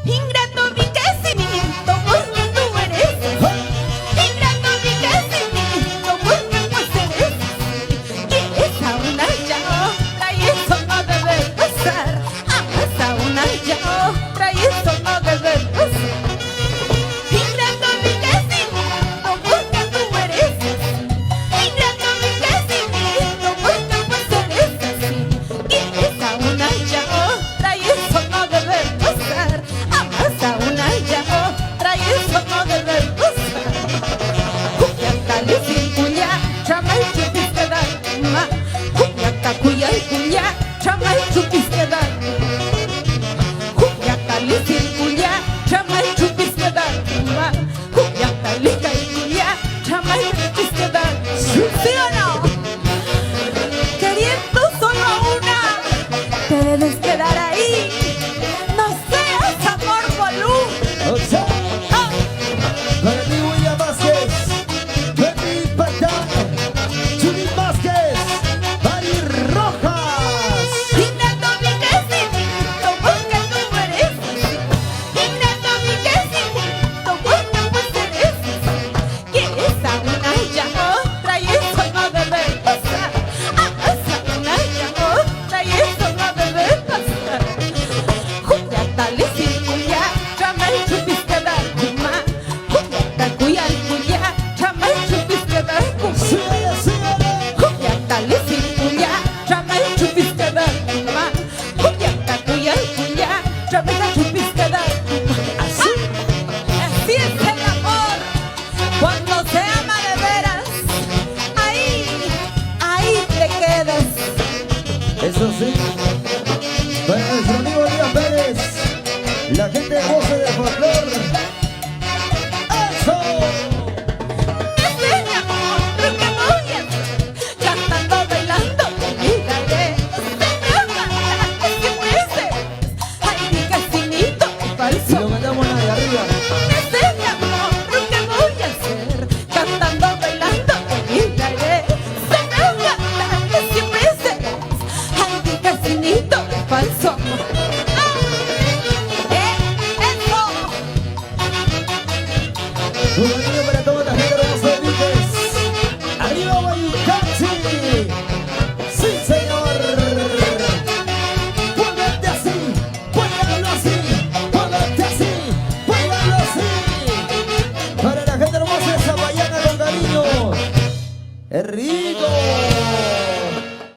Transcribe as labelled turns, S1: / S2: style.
S1: Ingrato mi crecimiento porque tú eres así. Ingrato mi crecimiento porque pues eres así. Quieres a una y a otra y eso no debe pasar. Amas a una y a otra y eso no debe pasar. Ingrato mi crecimiento porque tú eres así. Ingrato mi crecimiento porque pues eres así. Quieres a una y a otra y eso no debe pasar. Amas a una y a otra y eso no debe pasar. Cuyacali sin cuya, chamay chupis quedar ma. Cuyaca cuya y cuya, chamay chupis quedar. Cuyacali sin cuya, chamay chupis quedar ma. Cuyacali y cuya, chamay chupis quedar. ¿Sí o no? Queriendo solo una, te debes quedar ahí. No seas amor bolú.
S2: Ocha, para ti William Vázquez, Betty Patán, Judy Vázquez, Mari Rojas.
S1: Ingrato mi crecimiento porque tú eres así. Ingrato mi crecimiento porque pues eres así. Quieres a una y a otra y eso no debe pasar. Amas a una y a otra y eso no debe pasar. Cuyatali sin cuya, chamay chupis quedar kuma. Cuyata cuya y cuya, chamay chupis quedar kuma.
S2: Síguele, síguele.
S1: Cuyatali sin cuya, chamay chupis quedar kuma. Cuyata cuya y cuya, chamay chupis quedar kuma. Así es el amor. Cuando se ama de veras, ahí te quedas.
S2: Eso sí, para nuestro amigo Díaz Pérez, la gente de Voces de Folklore. ¡Eso!
S1: Ese mi amor, lo que voy a hacer, cantando, bailando, te miraré. Siempre ojalá que siempre seas. Ay, mi casinito
S2: Y
S1: falso.
S2: lo mandamos ahí arriba.
S1: Ese mi amor, lo que voy a hacer, cantando, bailando, te miraré. Siempre ojalá que siempre seas. Ay, mi casinito falso.